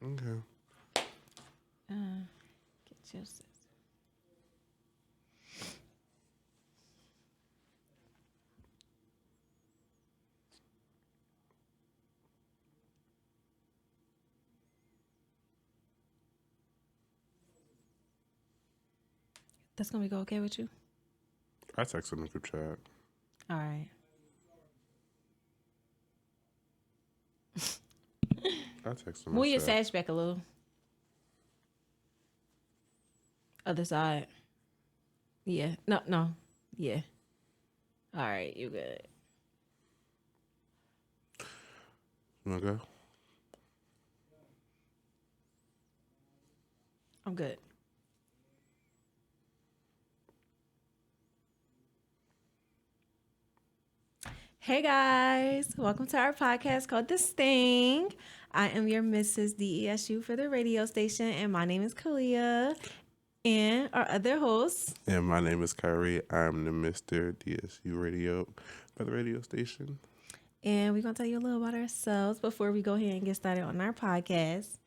Okay. Get your scissors. That's gonna go okay with you? I texted him in the group chat. All right. I texted him. Move your sash back a little. Other side. Yeah. No, no. Yeah. All right, you good. You want to go? I'm good. Hey guys, welcome to our podcast called This Thing. I am your Mrs. DESU for the radio station, and my name is Kalia. And our other host. And my name is Khayri. I'm the Mr. DSU radio for the radio station. And we're going to tell you a little about ourselves before we go ahead and get started on our podcast.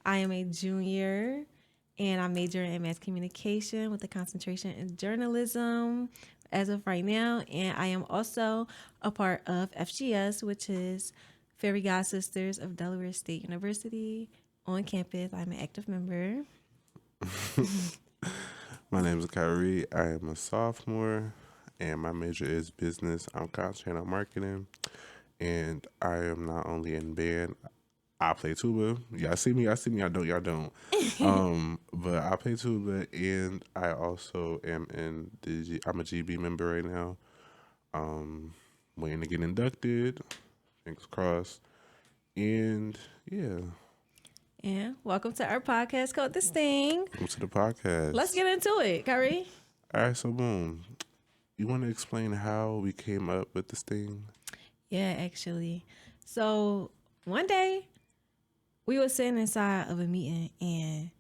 I am a junior, and I major in mass communication with a concentration in journalism as of right now. And I am also a part of FGS, which is Fairy God Sisters of Delaware State University on campus. I'm an active member. My name is Khayri. I am a sophomore, and my major is business. I'm concentrating on marketing, and I am not only in band. I play tuba. Y'all see me. Y'all don't. But I play tuba, and I also am in I'm a GB member right now. Waiting to get inducted. Fingers crossed. And yeah. And welcome to our podcast called This Thing. Welcome to the podcast. Let's get into it, Khayri. All right, so boom. You want to explain how we came up with this thing? Yeah, actually. So one day we was sitting inside of a meeting and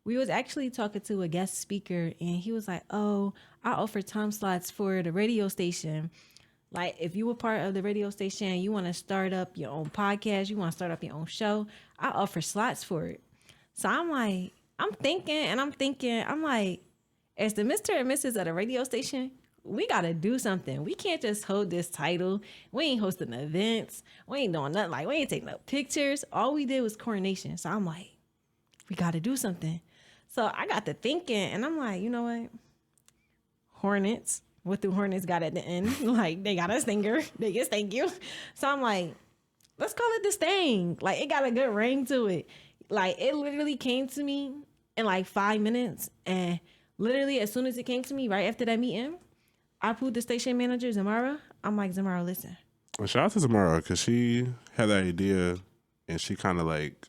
we was actually talking to a guest speaker, and he was like, "Oh, I offer time slots for the radio station. Like, if you were part of the radio station, you want to start up your own podcast, you want to start up your own show, I offer slots for it." So I'm like, I'm like, as the Mr. and Mrs. of the radio station, we got to do something. We can't just hold this title. We ain't hosting events. We ain't doing nothing. Like, we ain't taking up pictures. All we did was coronation. So I'm like, we got to do something. So I got to thinking, and I'm like, you know what? Hornets. What the Hornets got at the end? Like, they got a stinger. They get thank you. So I'm like, let's call it This Thing. Like, it got a good ring to it. Like, it literally came to me in like 5 minutes. And literally, as soon as it came to me right after that meeting, I pulled the station manager, Zamara. I'm like, Zamara, listen. Well, shout out to Zamara, because she had that idea and she kind of like,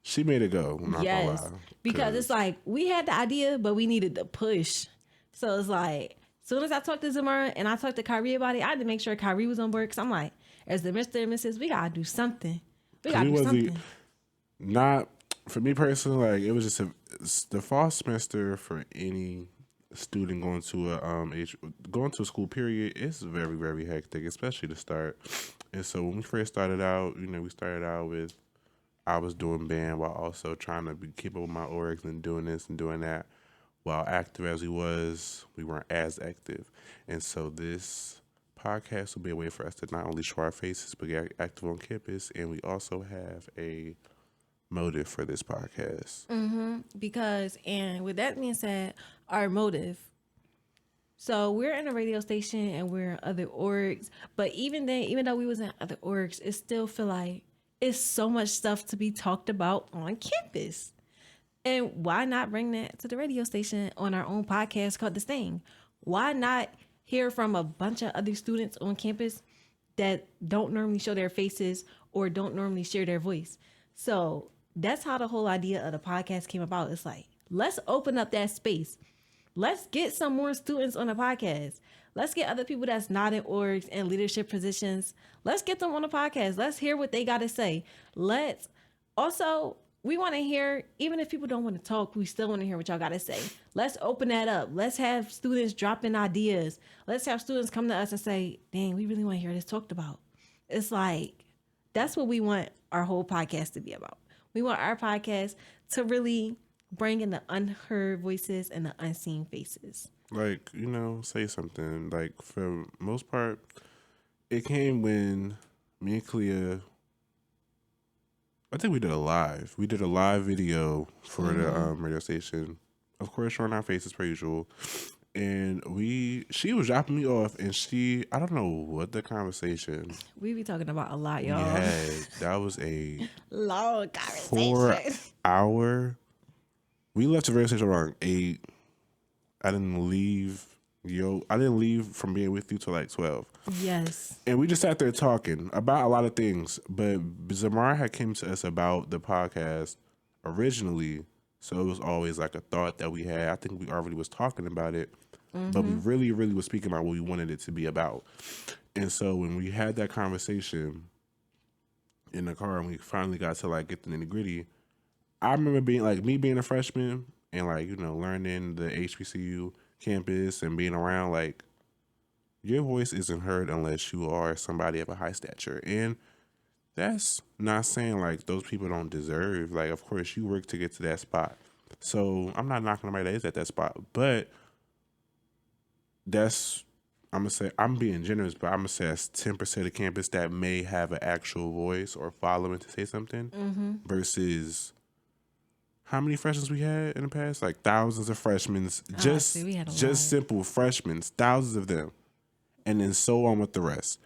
she made it go. I'm not gonna lie. Because it's like, we had the idea, but we needed the push. So it's like, as soon as I talked to Zamara and I talked to Khayri about it, I had to make sure Khayri was on board. Because I'm like, as the Mr. and Mrs., we got to do something. Not, for me personally, like, it was just the fall semester for any student going to a school period. It's very, very hectic, especially to start. And so when we first started out, we started out with, I was doing band while also trying to keep up with my orgs and doing this and doing that. While active as we weren't as active. And so this podcast will be a way for us to not only show our faces, but get active on campus. And we also have a motive for this podcast. Because, and with that being said, our motive. So we're in a radio station and we're in other orgs. But even then, even though we was in other orgs, it still feel like it's so much stuff to be talked about on campus. And why not bring that to the radio station on our own podcast called This Thing? Why not hear from a bunch of other students on campus that don't normally show their faces or don't normally share their voice? So that's how the whole idea of the podcast came about. It's like, let's open up that space. Let's get some more students on the podcast. Let's get other people that's not in orgs and leadership positions. Let's get them on the podcast. Let's hear what they got to say. We want to hear, even if people don't want to talk, we still want to hear what y'all got to say. Let's open that up. Let's have students drop in ideas. Let's have students come to us and say, dang, we really want to hear this talked about. It's like, that's what we want our whole podcast to be about. We want our podcast to really bring in the unheard voices and the unseen faces. Like, say something. Like, for most part, it came when me and Kalia, I think we did a live. We did a live video for the radio station. Of course, showing our faces per usual. And she was dropping me off, and I don't know what the conversation. We be talking about a lot, y'all. Yeah, that was a long conversation. 4-hour. We left the radio station around 8. I didn't leave. I didn't leave from being with you till like 12. Yes. And we just sat there talking about a lot of things. But Zamar had came to us about the podcast originally. So it was always like a thought that we had. I think we already was talking about it. But we really, really was speaking about what we wanted it to be about. And so when we had that conversation in the car and we finally got to like get the nitty gritty, I remember being a freshman and like, learning the HBCU campus and being around, like, your voice isn't heard unless you are somebody of a high stature. And that's not saying like those people don't deserve, like, of course you work to get to that spot. So I'm not knocking anybody that is at that spot, but I'm gonna say, I'm being generous, but I'm gonna say that's 10% of the campus that may have an actual voice or following to say something versus how many freshmen we had in the past? Like thousands of freshmen, just simple freshmen, thousands of them. And then so on with the rest.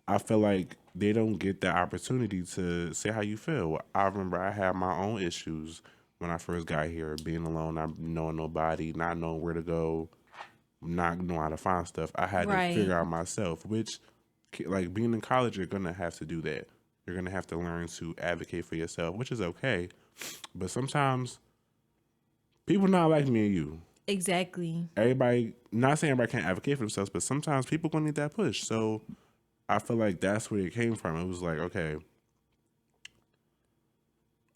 I feel like they don't get the opportunity to say how you feel. I remember I had my own issues when I first got here, being alone, not knowing nobody, not knowing where to go, not knowing how to find stuff. I had to figure out myself, which, like, being in college, you're going to have to do that. You're going to have to learn to advocate for yourself, which is okay. But sometimes people not like me and you. Exactly. Everybody, not saying everybody can't advocate for themselves, but sometimes people gonna need that push. So I feel like that's where it came from. It was like, okay,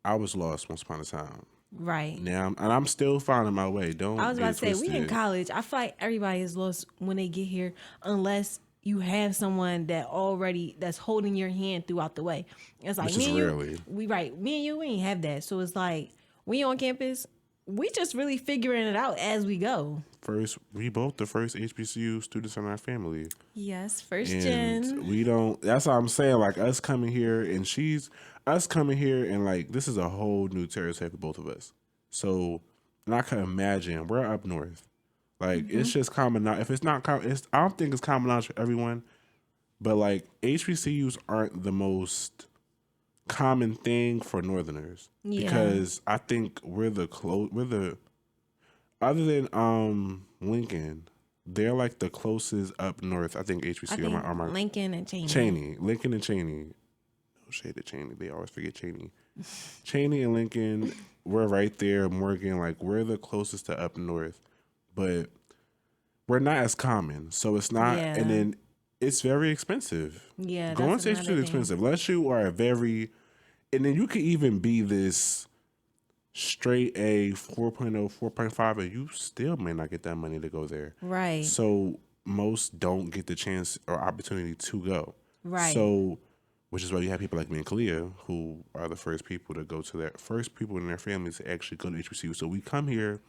I was lost once upon a time. Right. Now, and I'm still finding my way. I was about to say, we in college. I feel like everybody is lost when they get here, unless you have someone that's holding your hand throughout the way. It's like, me and you, we ain't have that. So it's like, when you're on campus, we just really figuring it out as we go. We both the first HBCU students in our family. Yes, first gen. We don't, that's what I'm saying, like, us coming here and like, this is a whole new territory for both of us. So, and I can imagine, we're up north. Like, it's just common knowledge. If it's not common, I don't think it's common knowledge for everyone, but like, HBCUs aren't the most common thing for northerners because I think we're the other than Lincoln, they're like the closest up north. I think HBCU are my Lincoln and Cheney. Lincoln and Cheney. No shade to Cheney. They always forget Cheney. Cheney and Lincoln, we're right there. Morgan, like, we're the closest to up north, but we're not as common. So it's not, and then it's very expensive. Yeah, going to HBCU is expensive. Unless you are and then you could even be this straight A 4.0, 4.5, and you still may not get that money to go there. Right. So most don't get the chance or opportunity to go. Right. So, which is why you have people like me and Kalia, who are the first people to go to their first people in their families to actually go to HBCU. So we come here,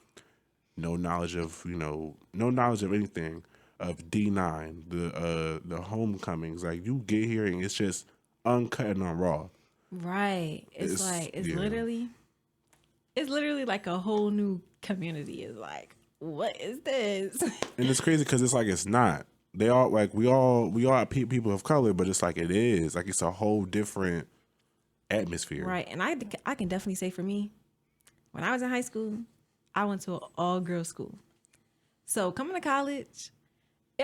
no knowledge of anything, of D9, the homecomings. Like, you get here and it's just uncut and on raw. Right. It's literally like a whole new community. It's like, what is this? And it's crazy because it's like, it's not. They all, like, we all people of color, but it's like, it is. Like, it's a whole different atmosphere. Right. And I can definitely say for me, when I was in high school, I went to an all-girls school. So coming to college,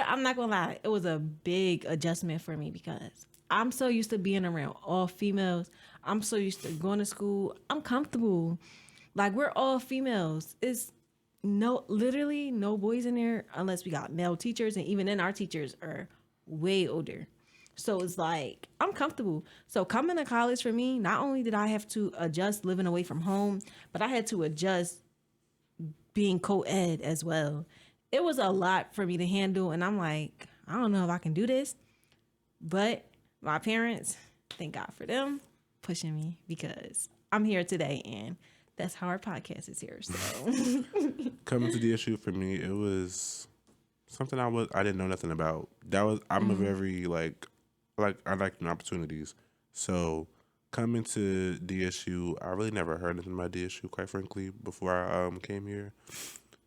I'm not going to lie, it was a big adjustment for me because I'm so used to being around all females. I'm so used to going to school. I'm comfortable. Like, we're all females. It's literally no boys in there unless we got male teachers. And even then, our teachers are way older. So it's like, I'm comfortable. So coming to college for me, not only did I have to adjust living away from home, but I had to adjust being co-ed as well. It was a lot for me to handle. And I'm like, I don't know if I can do this. But my parents, thank God for them, pushing me because I'm here today, and that's how our podcast is here. So Coming to DSU for me, it was something I didn't know nothing about. I'm a very I like new opportunities. So coming to DSU, I really never heard anything about DSU, quite frankly, before I came here.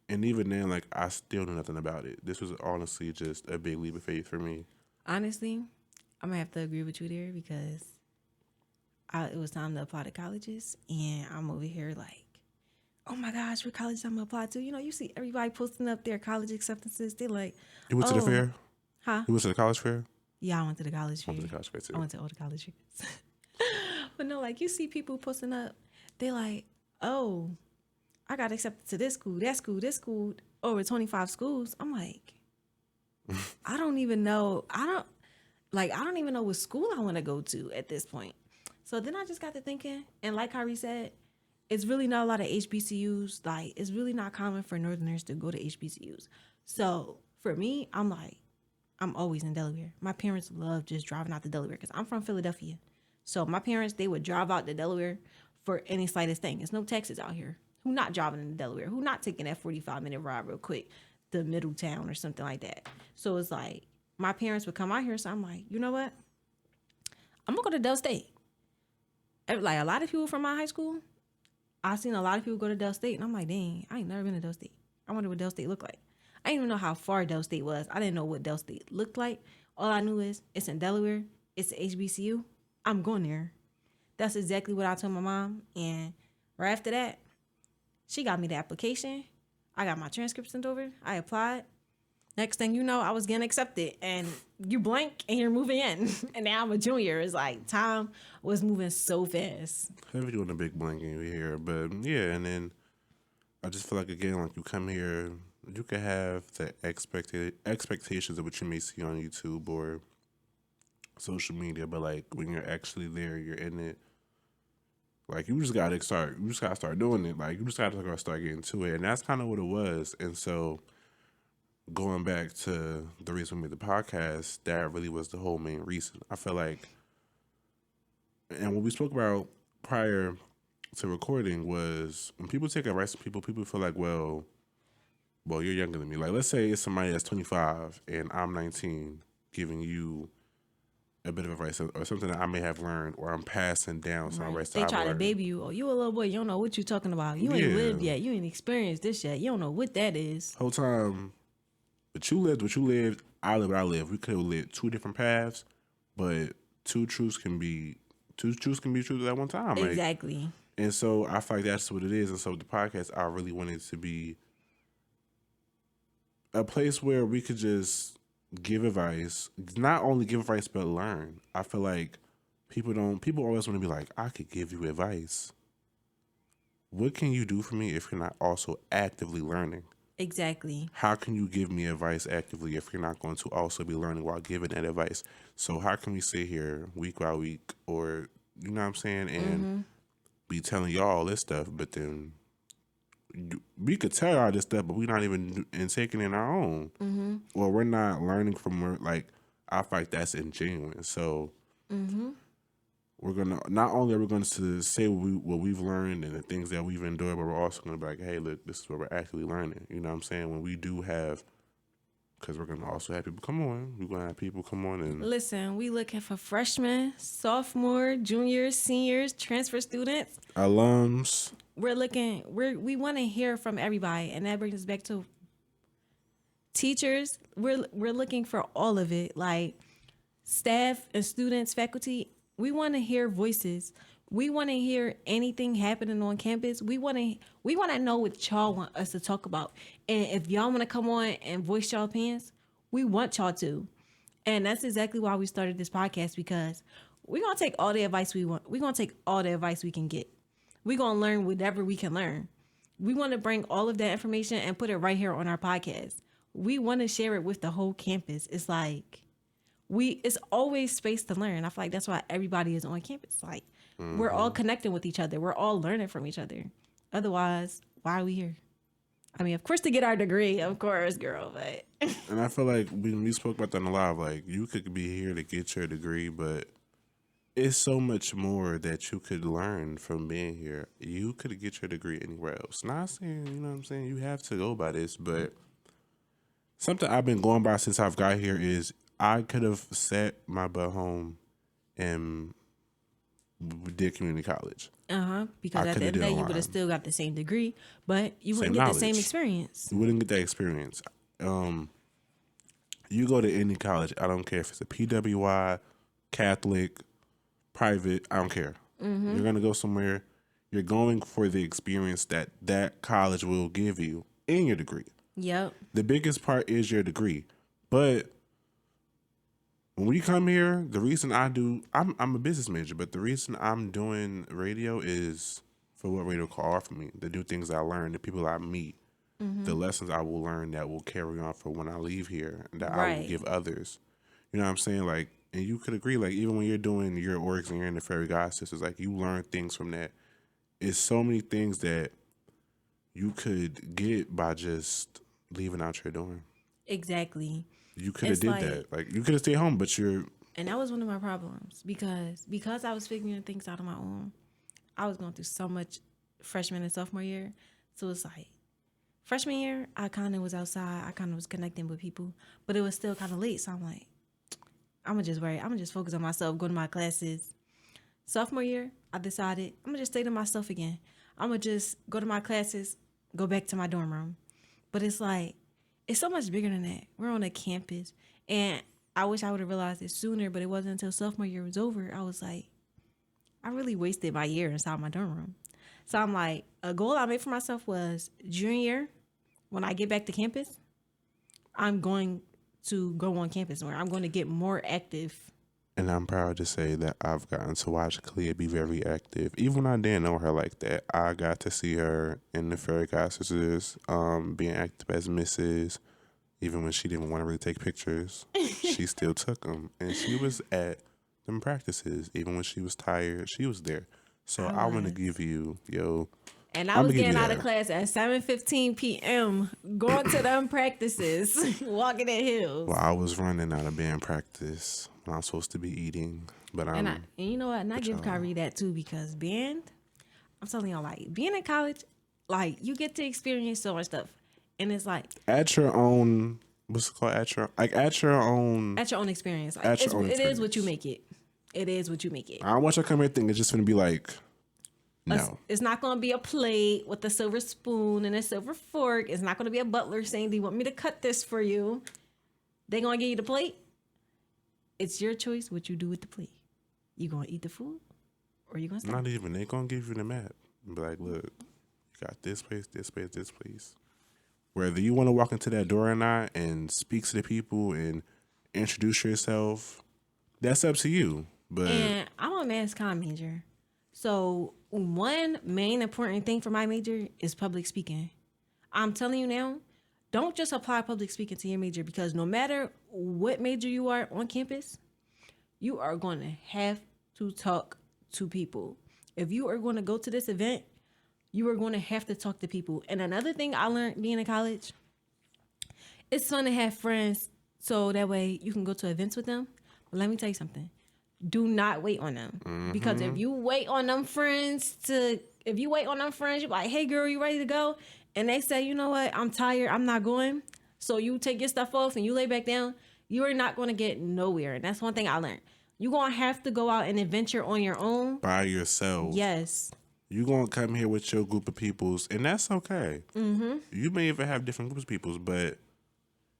And even then, like, I still knew nothing about it. This was honestly just a big leap of faith for me. honestly, I'm gonna have to agree with you there because it was time to apply to colleges, and I'm over here like, oh my gosh, what college I'm gonna apply to? You see everybody posting up their college acceptances. They're like, You went to the oh, fair? huh? You went to the college fair? Yeah, I went to the college I fair. went to the college fair too. I went to all the college fairs. But no, like you see people posting up, they like, oh, I got accepted to this school, that school, this school, over 25 schools. I'm like, I don't even know. I don't even know what school I want to go to at this point. So then I just got to thinking, and like Khayri said, it's really not a lot of HBCUs. Like, it's really not common for Northerners to go to HBCUs. So for me, I'm like, I'm always in Delaware. My parents love just driving out to Delaware because I'm from Philadelphia. So my parents, they would drive out to Delaware for any slightest thing. There's no Texas out here. Who not driving in Delaware? Who not taking that 45-minute ride real quick to Middletown or something like that? So it's like my parents would come out here. So I'm like, you know what? I'm going to go to Del State. Like a lot of people from my high school, I've seen a lot of people go to Del State. And I'm like, dang, I ain't never been to Del State. I wonder what Del State looked like. I didn't even know how far Del State was. I didn't know what Del State looked like. All I knew is it's in Delaware. It's an HBCU. I'm going there. That's exactly what I told my mom. And right after that, she got me the application. I got my transcript sent over. I applied. Next thing you know, I was getting accepted. And you blink and you're moving in. And now I'm a junior. It's like time was moving so fast. Never doing a big blanking here. But yeah, and then I just feel like, again, like you come here, you can have the expectations of what you may see on YouTube or social media, but like when you're actually there, you're in it. Like you just gotta start doing it. Like you just gotta start getting to it, and that's kind of what it was. And so, going back to the reason we made the podcast, that really was the whole main reason. I feel like, and what we spoke about prior to recording was when people take advice from people feel like, well, you're younger than me. Like, let's say it's somebody that's 25 and I'm 19, giving you a bit of advice or something that I may have learned, or I'm passing down some advice. They try to baby you. Oh, you a little boy. You don't know what you're talking about. You ain't lived yet. You ain't experienced this yet. You don't know what that is. Whole time, but you lived what you lived. I lived what I lived. We could have lived two different paths, but two truths can be truths at one time. Exactly. Like, and so I feel like that's what it is. And so the podcast, I really wanted to be a place where we could just give advice, not only give advice but learn. I feel like people always want to be like, I could give you advice. What can you do for me if you're not also actively learning? Exactly. How can you give me advice actively if you're not going to also be learning while giving that advice? So how can we sit here week by week, or you know what I'm saying, and be telling y'all all this stuff, but then we could tell y'all this stuff, but we're not even taking it in our own, or we're not learning from, like, I feel like that's ingenuine. So we're gonna we're going to say what we've learned and the things that we've endured, but we're also gonna be like, hey, look, this is what we're actually learning. You know what I'm saying? When we do have, because we're gonna also have people come on. We're gonna have people come on and listen. We looking for freshmen, sophomore, juniors, seniors, transfer students, alums. We want to hear from everybody, and that brings us back to teachers. We're looking for all of it, like staff and students, faculty. We want to hear voices. We want to hear anything happening on campus. We want to know what y'all want us to talk about. And if y'all want to come on and voice y'all opinions, we want y'all to. And that's exactly why we started this podcast, because we're going to take all the advice we want. We're going to take all the advice we can get. We're going to learn whatever we can learn. We want to bring all of that information and put it right here on our podcast. We want to share it with the whole campus. It's like, it's always space to learn. I feel like that's why everybody is on campus. Like, we're all connecting with each other. We're all learning from each other. Otherwise, why are we here? I mean, of course, to get our degree, of course, girl, but. And I feel like we spoke about that in a lot of, like, you could be here to get your degree, but it's so much more that you could learn from being here. You could get your degree anywhere else. Not saying, you know what I'm saying, you have to go by this, but something I've been going by since I've got here is I could have sat my butt home and did community college. Because I at could the have end of did the day, you would have online. still got the same degree, but you Same wouldn't get the same knowledge. experience. You wouldn't get that experience. Um, you go to any college, I don't care if it's a PWI, Catholic, private, I don't care. You're going to go somewhere, you're going for the experience that that college will give you in your degree. Yep. The biggest part is your degree. But when we come here, the reason I'm a business major, but the reason I'm doing radio is for what radio can offer me, the new things I learn, the people I meet, the lessons I will learn that will carry on for when I leave here, and that I will Right. give others. You know what I'm saying? Like, and you could agree, like, even when you're doing your orgs and you're in the Fairy God Sisters, like, you learn things from that. It's so many things that you could get by just leaving out your dorm. Exactly. You could have It's did like, that. Like, you could have stayed home, but you're and that was one of my problems because I was figuring things out on my own. I was going through so much freshman and sophomore year. So it's like freshman year, I kind of was outside. I kind of was connecting with people, but it was still kind of late. So I'm like, I'm gonna just worry. I'm gonna just focus on myself, go to my classes. Sophomore year, I decided I'm gonna just stay to myself again. I'm gonna just go to my classes, go back to my dorm room. But it's like, it's so much bigger than that. We're on a campus. And I wish I would have realized it sooner, but it wasn't until sophomore year was over. I was like, I really wasted my year inside my dorm room. So I'm like, a goal I made for myself was junior year, when I get back to campus, I'm going to go on campus more. I'm going to get more active. And I'm proud to say that I've gotten to watch Kalia be very active. Even when I didn't know her like that, I got to see her in the Fairy God Sisters, being active as Mrs. Even when she didn't want to really take pictures, she still took them. And she was at them practices. Even when she was tired, she was there. So I want to was. give you, And I I'm was going to give you getting out of that. class at 7:15 p.m., going to them practices, walking in hills. Well, I was running out of band practice when I was supposed to be eating, but And you know what? And I give y'all. Khayri that too because band, I'm telling y'all, like being in college, like you get to experience so much stuff, and it's like At your own, what's it called? At your own. at your own experience. Like, At your own it is what you experience. make it. It is what you make it. I don't want you to come here thinking it's just gonna be like, no. It's not going to be a plate with a silver spoon and a silver fork. It's not going to be a butler saying, "Do you want me to cut this for you?" They going to give you the plate. It's your choice what you do with the plate. You going to eat the food or you going to stop? Not even. They gonna give you the map. Be like, look, you got this place, this place, this place. Whether you want to walk into that door or not and speak to the people and introduce yourself, that's up to you. But And I'm a mass comm major. So one main important thing for my major is public speaking. I'm telling you now, don't just apply public speaking to your major because no matter what major you are on campus, you are going to have to talk to people. If you are going to go to this event, you are going to have to talk to people. And another thing I learned being in college, it's fun to have friends so that way you can go to events with them. But let me tell you something. Do not wait on them. Because if you wait on them friends you're like, "Hey girl, you ready to go?" And they say, "You know what? I'm tired. I'm not going." So you take your stuff off and you lay back down. You are not going to get nowhere. And that's one thing I learned. You're going to have to go out and adventure on your own. by yourself, Yes. you gonna come here with your group of peoples, and that's okay. You may even have different groups of peoples, but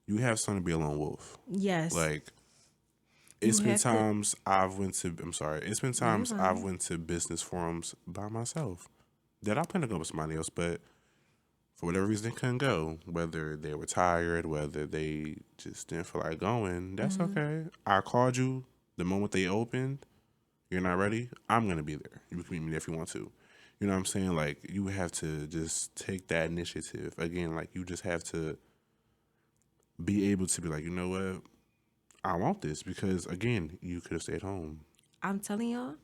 you have something to be a lone wolf. Yes. Like, it's You been have to- times I've went to. I'm sorry. It's been times fine. I've went to business forums by myself. That I plan to go with somebody else, but for whatever reason they couldn't go. Whether they were tired, whether they just didn't feel like going. That's okay. I called you the moment they opened. You're not ready. I'm gonna be there. You can meet me there if you want to. You know what I'm saying? Like, you have to just take that initiative. Again, like, you just have to be able to be like, you know what? I want this because, again, you could have stayed home. I'm telling y'all,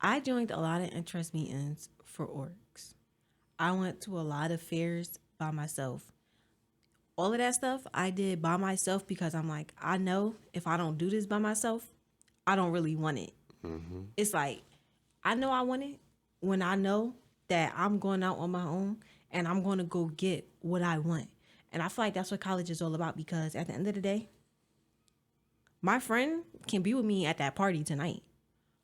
I joined a lot of interest meetings for orgs. I went to a lot of fairs by myself. All of that stuff I did by myself because I'm like, I know if I don't do this by myself, I don't really want it. It's like, I know I want it when I know that I'm going out on my own and I'm going to go get what I want. And I feel like that's what college is all about, because at the end of the day, my friend can be with me at that party tonight,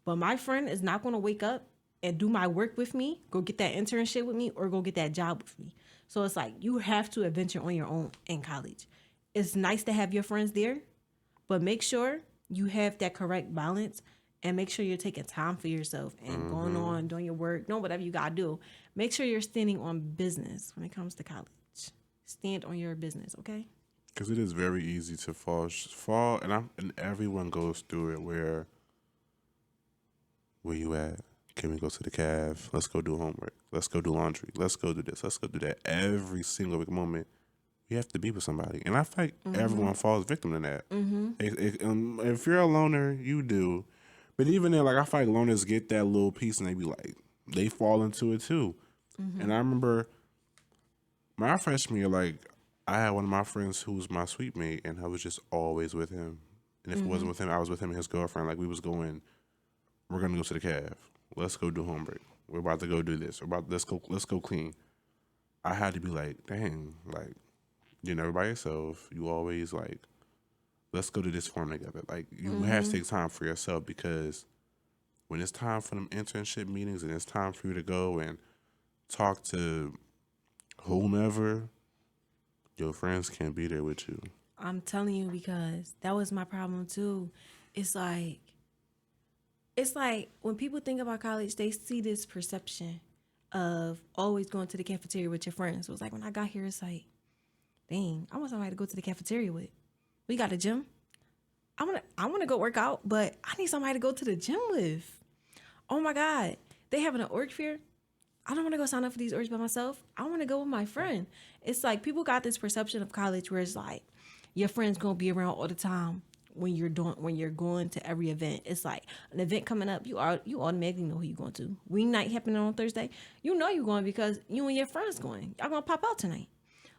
but my friend is not going to wake up and do my work with me, go get that internship with me, or go get that job with me. So it's like, you have to adventure on your own in college. It's nice to have your friends there, but make sure you have that correct balance, and make sure you're taking time for yourself and going on, doing your work, doing whatever you got to do. Make sure you're standing on business when it comes to college. Stand on your business, okay? Because it is very easy to fall, and everyone goes through it. Where you at? Can we go to the cave? Let's go do homework. Let's go do laundry. Let's go do this. Let's go do that. Every single moment, we have to be with somebody, and I feel like everyone falls victim to that. If you're a loner, you do, but even then, like, I feel like loners get that little piece, and they be like, they fall into it too. And I remember my freshman year, like, I had one of my friends who was my suite mate, and I was just always with him. And if it wasn't with him, I was with him and his girlfriend. Like, we're going to go to the cave. Let's go do homework. We're about to go do this. Let's go clean. I had to be like, dang, like, you're never by yourself. You always like, let's go to this farm together. Like, you have to take time for yourself, because when it's time for them internship meetings and it's time for you to go and talk to whomever, your friends can't be there with you. I'm telling you, because that was my problem too. It's like when people think about college, they see this perception of always going to the cafeteria with your friends. So it's like, when I got here, it's like, dang, I want somebody to go to the cafeteria with. We got a gym. I wanna go work out, but I need somebody to go to the gym with. Oh my God, they having an org fair. I don't want to go sign up for these orgs by myself. I want to go with my friend. It's like, people got this perception of college where it's like, your friend's gonna be around all the time when you're going to every event. It's like an event coming up, you automatically know who you're going to. Wing night happening on Thursday, you know you're going because you and your friends going. Y'all gonna pop out tonight.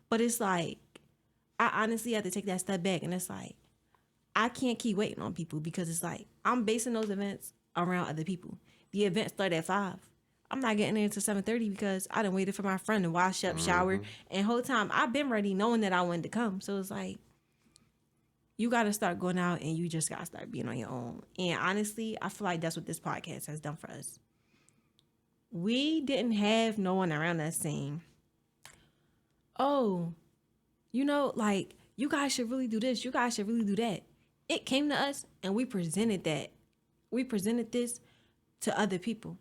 But it's like, I honestly have to take that step back, and it's like, I can't keep waiting on people, because it's like, I'm basing those events around other people. The event start at 5. I'm not getting there until 7:30 because I done waited for my friend to wash up, shower, and whole time I've been ready knowing that I wanted to come. So it's like, you got to start going out, and you just got to start being on your own. And honestly, I feel like that's what this podcast has done for us. We didn't have no one around us saying, oh, like, you guys should really do this. You guys should really do that. It came to us, and we presented that. We presented this to other people.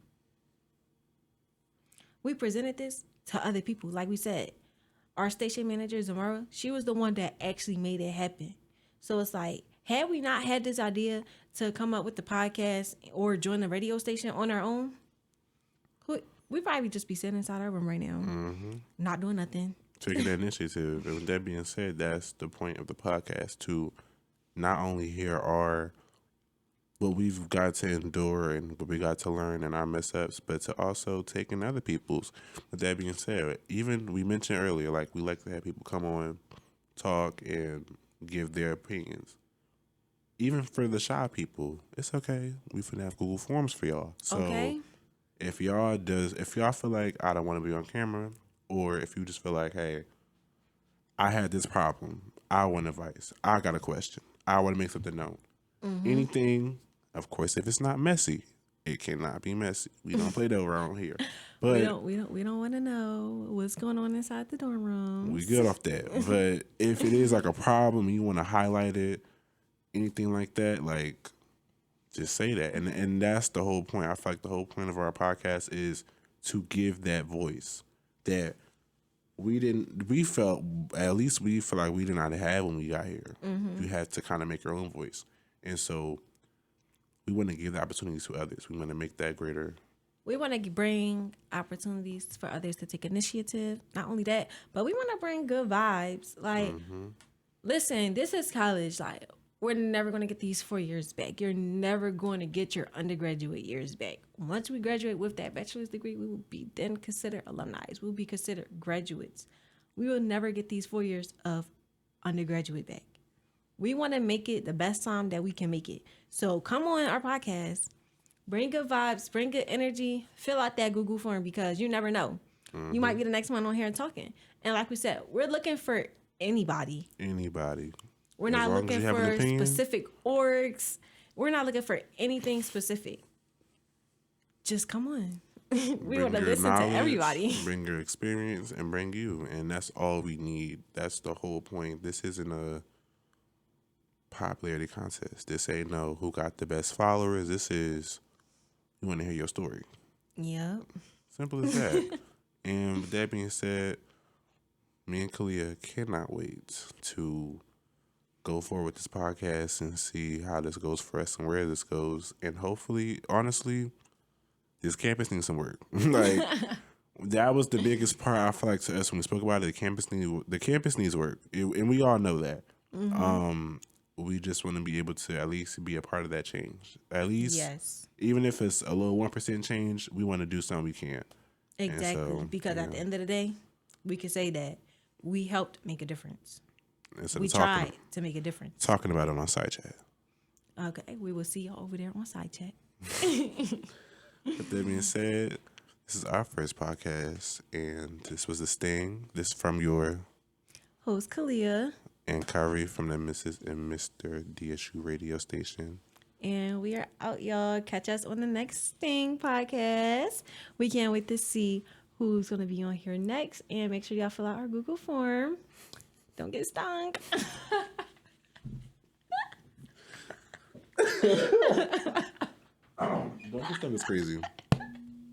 Like we said, our station manager, Zamora, she was the one that actually made it happen. So it's like, had we not had this idea to come up with the podcast or join the radio station on our own, we'd probably just be sitting inside our room right now, not doing nothing. Taking that initiative. And with that being said, that's the point of the podcast, to not only hear what we've got to endure and what we got to learn and our mess ups, but to also take in other people's. With that being said, even we mentioned earlier, like, we like to have people come on, talk, and give their opinions. Even for the shy people, it's okay. We finna have Google Forms for y'all. So Okay. if y'all feel like, I don't want to be on camera, or if you just feel like, hey, I had this problem, I want advice, I got a question, I want to make something known. Anything, of course, if it's not messy, it cannot be messy. We don't play that around here. But we don't want to know what's going on inside the dorm rooms. we good off that. But if it is like a problem, you want to highlight it, anything like that, like, just say that. And that's the whole point. I feel like the whole point of our podcast is to give that voice that we felt like we did not have when we got here. You had to kind of make your own voice. And so we want to give the opportunities to others. We want to make that greater. We want to bring opportunities for others to take initiative. Not only that, but we want to bring good vibes. Like, listen, this is college. Like, we're never going to get these 4 years back. You're never going to get your undergraduate years back. Once we graduate with that bachelor's degree, we will be then considered alumni. We'll be considered graduates. We will never get these 4 years of undergraduate back. We want to make it the best time that we can make it. So come on our podcast. Bring good vibes, bring good energy. Fill out that Google form because you never know. You might be the next one on here and talking. And like we said, we're looking for anybody. Anybody. We're As not long as looking you have an for opinion. specific orgs. We're not looking for anything specific. Just come on. We Bring want to your listen to knowledge, everybody. Bring your experience, and bring you. And that's all we need. That's the whole point. This isn't a popularity contest. This ain't no who got the best followers. This is, we want to hear your story. Yep. Simple as that. And with that being said, me and Kalia cannot wait to go forward with this podcast and see how this goes for us and where this goes. And hopefully, honestly, this campus needs some work. Like, that was the biggest part I feel like to us when we spoke about it. The campus needs work. And we all know that. We just want to be able to at least be a part of that change. At least, Yes. even if it's a little 1% change, we want to do something we can. Exactly. So, because at the end of the day, we can say that we helped make a difference. Instead We of talking, tried to make a difference. talking about it on side chat. Okay. We will see y'all over there on side chat. With that being said, this is our first podcast, and this was The Sting. This from your Host Kalia. and Khayri from the Mrs. and Mr. DSU radio station. And we are out, y'all. Catch us on the next Sting podcast. We can't wait to see who's going to be on here next. And make sure y'all fill out our Google form. Don't get stung. Don't this stuff is crazy.